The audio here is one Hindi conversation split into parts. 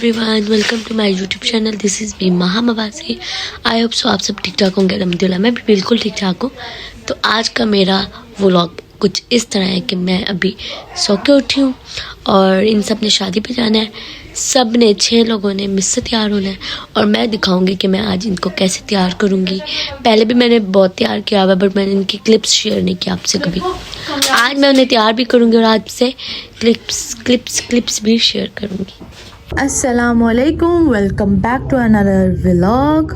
Everyone, welcome to my YouTube channel. This is me महामवासी। आई होप सो आप सब ठीक ठाक होंगे। अलहमदिल्ला मैं भी बिल्कुल ठीक ठाक हूँ। तो आज का मेरा व्लॉग कुछ इस तरह है कि मैं अभी सो के उठी हूँ और इन सब ने शादी पे जाना है। सब ने 6 लोगों ने मुझसे तैयार होना है और मैं दिखाऊंगी कि मैं आज इनको कैसे तैयार करूँगी। पहले भी मैंने बहुत तैयार किया हुआ, बट मैंने इनकी क्लिप्स शेयर नहीं किया आपसे कभी। आज मैं उन्हें तैयार भी करूँगी और आज से क्लिप्स भी शेयर करूँगी। अस्सलामुअलैकुम, welcome back to another vlog.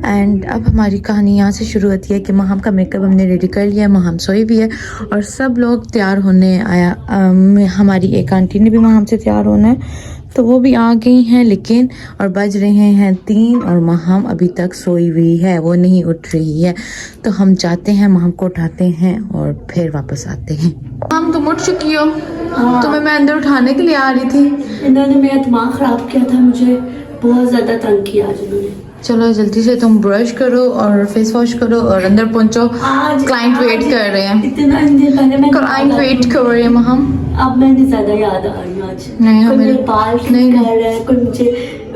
And अब हमारी कहानी यहाँ से शुरू होती है कि महम का मेकअप हमने रेडी कर लिया है, महम सोई भी है और सब लोग तैयार होने आया। हमारी एक आंटी ने भी महम से तैयार होना है तो वो भी आ गई हैं, लेकिन और बज रहे हैं 3 और महम अभी तक सोई हुई है, वो नहीं उठ रही है। तो हम जाते हैं, महम को उठाते हैं और फिर वापस आते हैं। हम तुम उठ चुकी हो? तुम्हें मैं अंदर उठाने के लिए आ रही थी। इन्होंने मेरा दिमाग ख़राब किया था, मुझे बहुत ज़्यादा तंग किया आज इन्होंने। चलो जल्दी से तुम ब्रश करो और फेस वॉश करो और अंदर पहुंचो। क्लाइंट वेट कर रहे हैं, इतना दिन पहले मैं क्लाइंट वेट कर रहे हैं महम। अब मैंने ज़्यादा याद आ रही हूँ आज। नहीं, कोई हमें मेरे बाल ठीक नहीं कर रहा है, कोई मुझे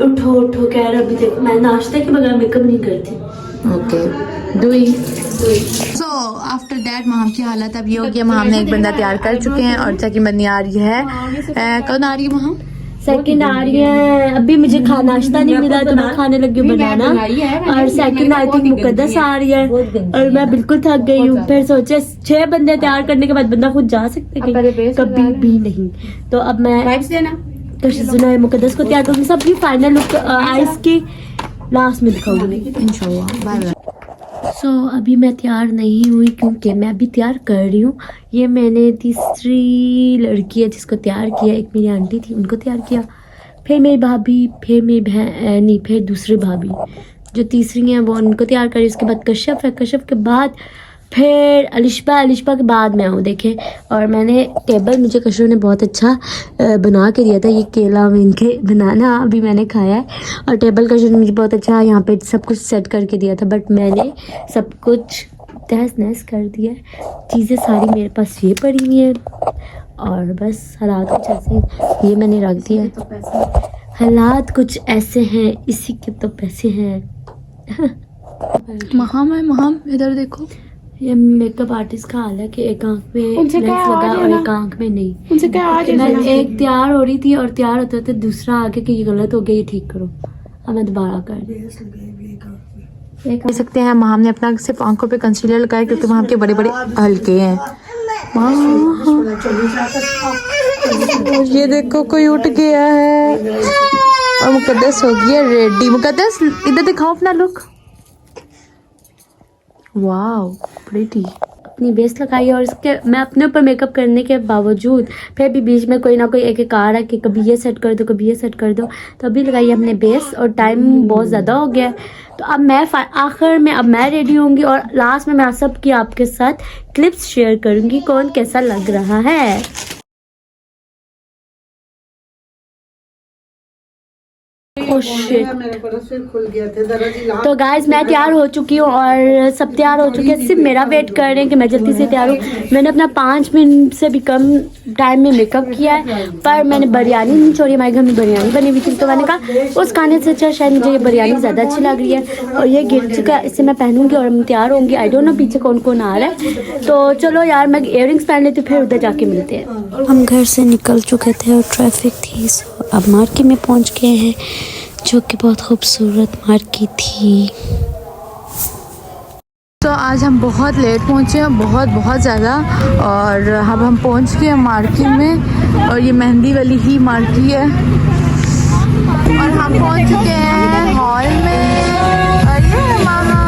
उठो कह रहा है। अभी देखो मैं नाश्ते के बगैर मेकअप नहीं करती। Okay doing. So after that Maham की हालत अब ये हो गया। महम ने एक बंदा तैयार कर चुके हैं और सेकंड बंदी आ रही है। कौन आ रही है महम? सेकंड आ रही है। अभी मुझे नाश्ता नहीं मिला तो मैं खाने लगी हूँ बनाना। और सेकंड आई थिंक मुकद्दस आ रही है और मैं बिल्कुल थक गई हूँ। फिर सोचे 6 बंदे तैयार करने के बाद बंदा खुद जा सकते हैं, कभी भी नहीं। तो अब मैं सुना मुकद्दस को तैयार करूँगी। सबकी फाइनल लुक आइस की लास्ट में दिखाऊंगी इंशाल्लाह। Bye bye. सो अभी मैं तैयार नहीं हुई क्योंकि मैं अभी तैयार कर रही हूँ। ये मैंने तीसरी लड़की है जिसको तैयार किया। एक मेरी आंटी थी, उनको तैयार किया, फिर मेरी भाभी, फिर मेरी बहन नहीं, फिर दूसरी भाभी जो तीसरी हैं वो उनको तैयार करी। उसके बाद कश्यप है, कश्यप के बाद फिर अलिशबा के बाद मैं हूँ देखें। और मैंने टेबल मुझे कश्यप ने बहुत अच्छा बना के दिया था। ये केला में इनके बनाना अभी मैंने खाया है और टेबल कश्यप ने मुझे बहुत अच्छा यहाँ पे सब कुछ सेट करके दिया था, बट मैंने सब कुछ तहस नहस कर दिया। चीज़ें सारी मेरे पास ये पड़ी हुई हैं और बस हालात कुछ ऐसे ये मैंने रख दिया। हालात कुछ ऐसे हैं, इसी के तो पैसे हैं। महम इधर देखो। ये मेकअप आर्टिस्ट का हाल है कि एक आंख में लेंस लगा और एक आंख में नहीं। उनसे क्या आज मैं एक तैयार हो रही थी और तैयार होते होते दूसरा आगे कि ये गलत हो गया, ये ठीक करो। अब मैं दोबारा कर देख सकते हैं महम ने अपना सिर्फ आंखों पे कंसीलर लगाया क्योंकि महम के बड़े बड़े हल्के हैं। ये देखो कोई उठ गया है और मुकद्दस हो गया रेडी। मुकद्दस इधर दिखाओ अपना लुक। Wow pretty. अपनी बेस लगाई और इसके मैं अपने ऊपर मेकअप करने के बावजूद फिर भी बीच में कोई ना कोई एक आ रहा है कि कभी ये सेट कर दो, कभी ये सेट कर दो। तो अभी लगाई हमने बेस और टाइम बहुत ज़्यादा हो गया है। तो अब मैं आखिर में अब मैं रेडी होंगी और लास्ट में मैं सब की आपके साथ क्लिप्स शेयर करूँगी कौन कैसा लग रहा है। तो गाइज मैं तैयार हो चुकी हूँ और सब तैयार हो चुके हैं, सिर्फ मेरा वेट कर रहे हैं कि मैं जल्दी से तैयार हूँ। मैंने अपना 5 मिनट से भी कम टाइम में मेकअप किया है, पर मैंने बिरयानी नहीं छोड़ी। हमारे घर में बिरयानी बनी हुई थी तो मैंने कहा उस खाने से अच्छा शायद मुझे ये बिरयानी ज़्यादा अच्छी लग रही है। और ये गिर चुका, इससे मैं पहनूंगी और मैं तैयार होंगी। आई डोंट नो पीछे कौन कौन आ रहा है। तो चलो यार मैं इयररिंग्स पहन लेती हूँ, फिर उधर जाके मिलते हैं। हम घर से निकल चुके थे और ट्रैफिक थी, अब मार्केट में पहुँच गए हैं जो कि बहुत खूबसूरत मार्केट थी। तो आज हम बहुत लेट पहुँचे हैं, बहुत ज़्यादा। और अब हम पहुँच गए मार्केट में और ये मेहंदी वाली ही मार्केट है और हम पहुँच चुके हैं हॉल में। और ये मामा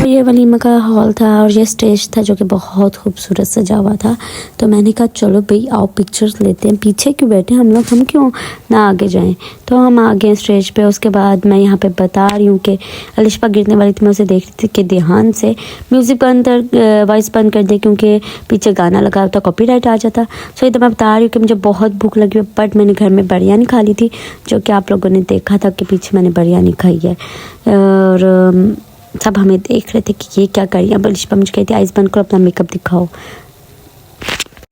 ये वलीमा का हॉल था और ये स्टेज था जो कि बहुत खूबसूरत सजा हुआ था। तो मैंने कहा चलो भाई आओ पिक्चर्स लेते हैं। पीछे क्यों बैठे हम लोग, हम क्यों ना आगे जाएं। तो हम आ गए स्टेज पे। उसके बाद मैं यहाँ पे बता रही हूँ कि अलिशबा गिरने वाली थी, मैं उसे देख रही थी कि ध्यान से म्यूज़िक बंद कर, वॉइस बंद कर दे क्योंकि पीछे गाना लगा होता कॉपीराइट आ जाता। सो तो मैं बता रही हूँ कि मुझे बहुत भूख लगी है, बट मैंने घर में बिरयानी खा ली थी जो कि आप लोगों ने देखा था कि पीछे मैंने बिरयानी खाई है। और सब हमें देख रहे थे कि ये क्या कर रही है। अलिशबा मुझे कहती आइस बंद करो, अपना मेकअप दिखाओ।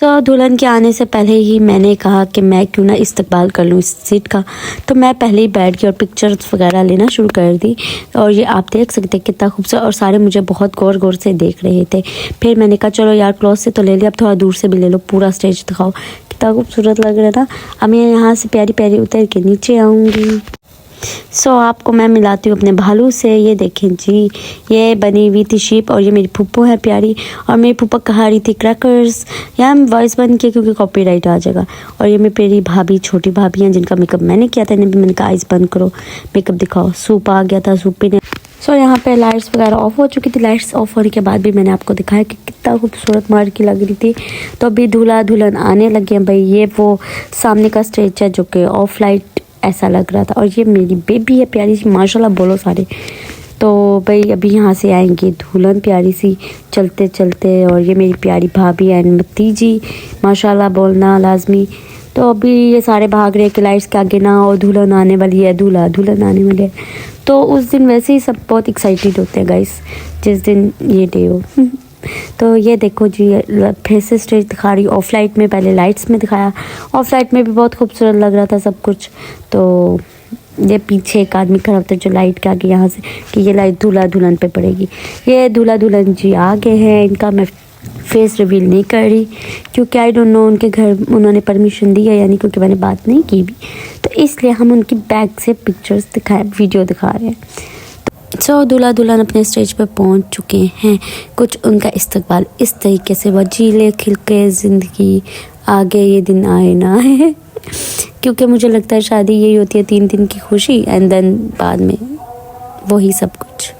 तो दुल्हन के आने से पहले ही मैंने कहा कि मैं क्यों ना इस्तकबाल कर लूँ इस सीट का, तो मैं पहले ही बैठ गई और पिक्चर्स वगैरह लेना शुरू कर दी। और ये आप देख सकते हैं कितना खूबसूरत, और सारे मुझे बहुत गौर गौर से देख रहे थे। फिर मैंने कहा चलो यार क्लोज से तो ले लिया, अब थोड़ा दूर से भी ले लो, पूरा स्टेज दिखाओ, कितना खूबसूरत लग रहा था। अब मैं यहाँ से प्यारी प्यारी उतर के नीचे आऊँगी। सो आपको मैं मिलाती हूँ अपने भालू से। ये देखें जी, ये बनी हुई थी शिप, और ये मेरी फूफो है प्यारी, और मेरी फूफा कहा रही थी क्रैकर्स। यहाँ वॉइस बंद किया क्योंकि कॉपीराइट आ जाएगा। और ये मेरी भाभी, छोटी भाभी हैं जिनका मेकअप मैंने किया था, इन्हें भी मैंने कहा आइस बंद करो, मेकअप दिखाओ। सूप आ गया था, सूप पीने। सो यहाँ पे लाइट्स वगैरह ऑफ हो चुकी थी। लाइट्स ऑफ होने के बाद भी मैंने आपको दिखाया कि कितना खूबसूरत मार्की लग रही थी। तो अभी दूल्हा दुल्हन आने लगे हैं भाई। ये वो सामने का स्टेज है जो कि ऑफ लाइट ऐसा लग रहा था। और ये मेरी बेबी है प्यारी सी, माशाल्लाह बोलो सारे। तो भाई अभी यहाँ से आएंगी दुल्हन प्यारी सी चलते चलते, और ये मेरी प्यारी भाभी एंड भतीजी, माशाल्लाह बोलना लाजमी। तो अभी ये सारे भाग रहे हैं कि लाइट्स के आगे ना, और दुल्हन आने वाली है, दूल्हा दुल्हन आने वाली है। तो उस दिन वैसे ही सब बहुत एक्साइटेड होते हैं गाइस, जिस दिन ये डे हो। तो ये देखो जी, फिर से स्टेज दिखा रही, ऑफ लाइट में, पहले लाइट्स में दिखाया। ऑफ लाइट में भी बहुत खूबसूरत लग रहा था सब कुछ। तो ये पीछे एक आदमी खड़ा होता है जो लाइट के आगे, यहाँ से कि ये लाइट दूल्हा दुल्हन पे पड़ेगी। ये दूल्हा दुल्हन जी आ गए हैं, इनका मैं फेस रिवील नहीं कर रही क्योंकि आई डोंट नो उनके घर उन्होंने परमिशन दी है या नहीं, क्योंकि मैंने बात नहीं की भी, तो इसलिए हम उनकी बैग से पिक्चर्स दिखाए, वीडियो दिखा रहे हैं। सो दूल्हा दुल्हन अपने स्टेज पर पहुंच चुके हैं। कुछ उनका इस्तकबाल इस तरीके से, वह जीले खिल के ज़िंदगी, आगे ये दिन आए ना है। क्योंकि मुझे लगता है शादी यही होती है, 3 दिन की खुशी एंड देन बाद में वही सब कुछ।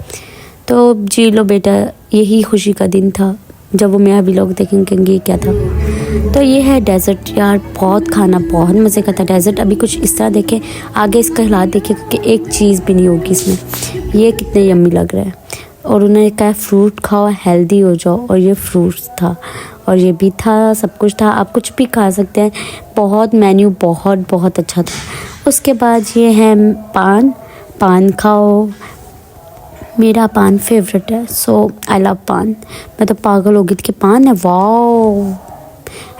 तो जी लो बेटा, यही खुशी का दिन था। जब वो मेरा व्लॉग देखेंगे क्या था। तो ये है डेज़र्ट यार, बहुत खाना बहुत मज़े का था डेज़र्ट। अभी कुछ इस तरह देखे, आगे इसका हालात देखिए कि एक चीज़ भी नहीं होगी इसमें। ये कितने यम्मी लग रहा है। और उन्होंने कहा फ्रूट खाओ, हेल्दी हो जाओ, और ये फ्रूट्स था और ये भी था, सब कुछ था। आप कुछ भी खा सकते हैं, बहुत मेन्यू बहुत बहुत अच्छा था। उसके बाद ये है पान, पान खाओ, मेरा पान फेवरेट है। सो आई लव पान, मैं तो पागल हो गई थी कि पान है, वाओ।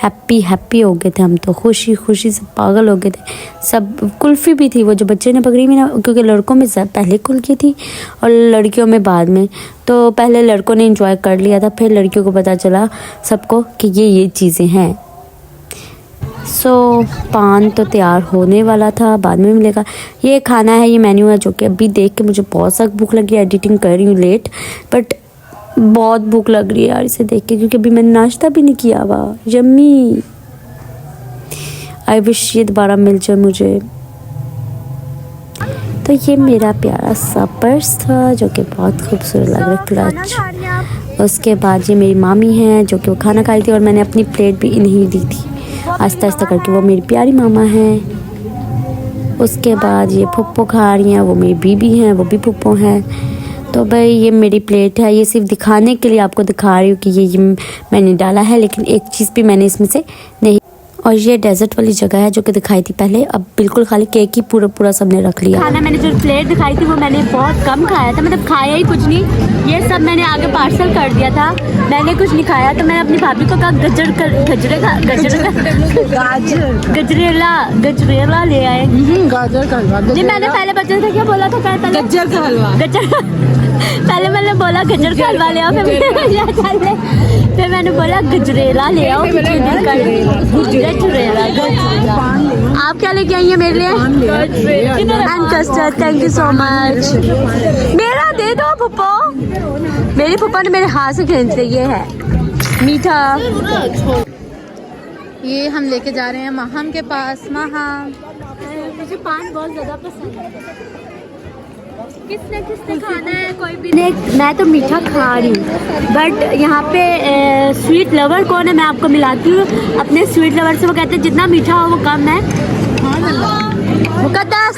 हैप्पी हो गए थे हम तो, खुशी से पागल हो गए थे सब। कुल्फ़ी भी थी वो जो बच्चे ने पकड़ी हुई ना, क्योंकि लड़कों में पहले खुल गई थी और लड़कियों में बाद में। तो पहले लड़कों ने एंजॉय कर लिया था, फिर लड़कियों को पता चला सबको कि ये चीज़ें हैं। सो पान तो तैयार होने वाला था, बाद में मिलेगा। ये खाना है, ये मेन्यू है जो कि अभी देख के मुझे बहुत सख्त भूख लगी है। एडिटिंग कर रही हूँ लेट, बट बहुत भूख लग रही है यार इसे देख के, क्योंकि अभी मैंने नाश्ता भी नहीं किया हुआ। यम्मी, आई विश ये दोबारा मिल जाए मुझे। तो ये मेरा प्यारा सा पर्स था जो कि बहुत खूबसूरत लग रहा है, क्लच। उसके बाद ये मेरी मामी हैं जो कि वो खाना खाई थी, और मैंने अपनी प्लेट भी इन्हीं दी थी आस्ता आस्ता करके। वो मेरी प्यारी मामा हैं। उसके बाद ये फुप्पो खा रही हैं, वो मेरी बीबी हैं, वो भी फुप्पो हैं। तो भाई ये मेरी प्लेट है, ये सिर्फ दिखाने के लिए आपको दिखा रही हूँ कि ये मैंने डाला है, लेकिन एक चीज़ भी मैंने इसमें से नहीं। और ये डेजर्ट वाली जगह है जो कि दिखाई थी पहले, अब बिल्कुल खाली केक ही पूरा सबने रख लिया। खाना मैंने जो प्लेट दिखाई थी वो मैंने बहुत कम खाया था, मतलब खाया ही कुछ नहीं। ये सब मैंने आगे पार्सल कर दिया था, मैंने कुछ नहीं खाया। तो मैंने अपनी भाभी को कहा गजरेला ले आए। गाजर का हलवा। जी मैंने पहले बच्चे से क्या बोला था, गज्जर का हलवा। पहले मैंने बोला गजर का हलवा ले आओ, फिर मैंने बोला गजरेला ले आओ। आप क्या लेके आई हैं मेरे लिए? And custard, thank you so much. मेरा दे दो पप्पो, मेरी पप्पा ने मेरे हाथ से खींच लिया। ये है मीठा। ये हम लेके जा रहे हैं माहम के पास। माहम, मुझे पान बहुत ज़्यादा पसंद है। किसने खाना है? कोई भी नहीं। मैं तो मीठा खा रही हूँ, बट यहाँ पे स्वीट लवर कौन है मैं आपको मिलाती हूँ अपने स्वीट लवर से। वो कहते हैं जितना मीठा हो वो कम है। मुकद्दस,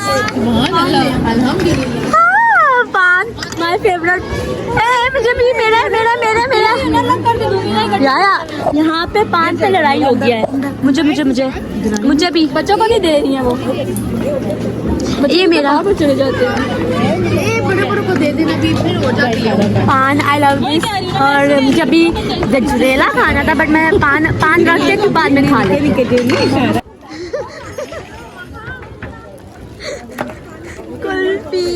हाँ, पान माय फेवरेट। मुझे भी मेरा यार, यहाँ पे पान से लड़ाई हो गया है। मुझे भी, बच्चों को नहीं दे रही है वो। ये मेरा चले जाते हैं। पान आई लव दिस। और जब भी गजरेला खाना था बट मैं पान रख के फिर बाद में खा लेती। कुल्फी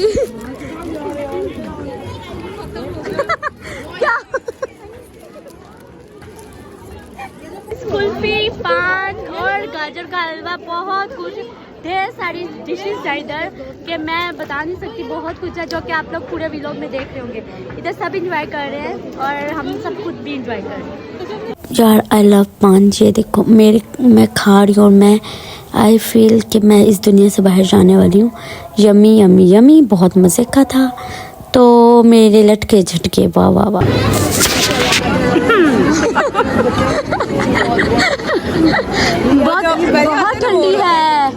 क्या कुल्फी पान और गाजर का हलवा, बहुत कुछ, ढेर सारी डिशेस है इधर कि मैं बता नहीं सकती। बहुत कुछ है जो कि आप लोग पूरे व्लॉग में देख रहे होंगे। इधर सब इंजॉय कर रहे हैं और हम सब खुद भी इंजॉय कर रहे हैं। यार आई लव पान। ये देखो मैं खा रही हूँ और मैं आई फील कि मैं इस दुनिया से बाहर जाने वाली हूँ। यमी यमी यमी, बहुत मज़े का था। तो मेरे लटके झटके, वाह वाह वाह। बहुत ठंडी है।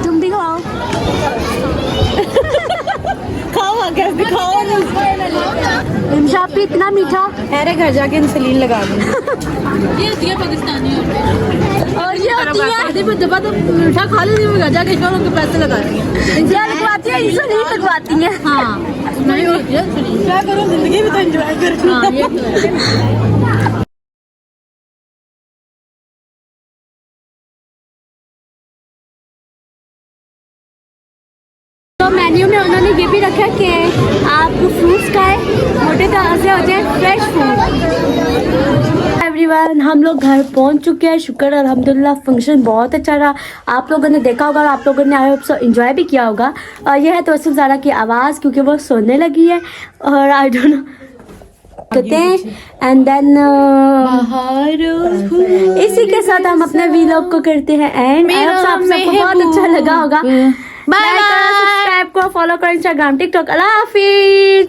तुम भी खाओ। इतना मीठा। अरे घर जाके इंसुलिन लगा दूंगी। ये होती है पाकिस्तानी और ये होती है जब तो मीठा खा लेती हूँ, घर जाके शोरों के पैसे लगाती हैं। इंजॉय लगवाती है, इंसुलिन लगवाती है। हाँ नहीं होती है इंसुलिन। क्या करूँ, जिंदगी में तो एंजॉय करूँ। हाँ ये तो है। तो मेन्यू में उन्होंने ये भी रखा कि आप फ्रूट्स खाएं, मोटे तरह से होते हैं फ्रेश फ्रूट। एवरीवन, हम लोग घर पहुंच चुके हैं। शुक्र अल्हम्दुलिल्लाह, फंक्शन बहुत अच्छा रहा। आप लोगों ने देखा होगा और आप लोगों ने आई होप सो एंजॉय भी किया होगा। और यह है तवस्सुम ज़ारा की आवाज़, क्योंकि वो सोने लगी है और आई डोंट नो कहते हैं। एंड देन इसी के साथ हम अपने व्लॉग को करते हैं एंड। आप सबको बहुत अच्छा लगा होगा। Bye bye. सब्सक्राइब करो, फॉलो करो इंस्टाग्राम, टिकटॉक। अल्लाह हाफिज।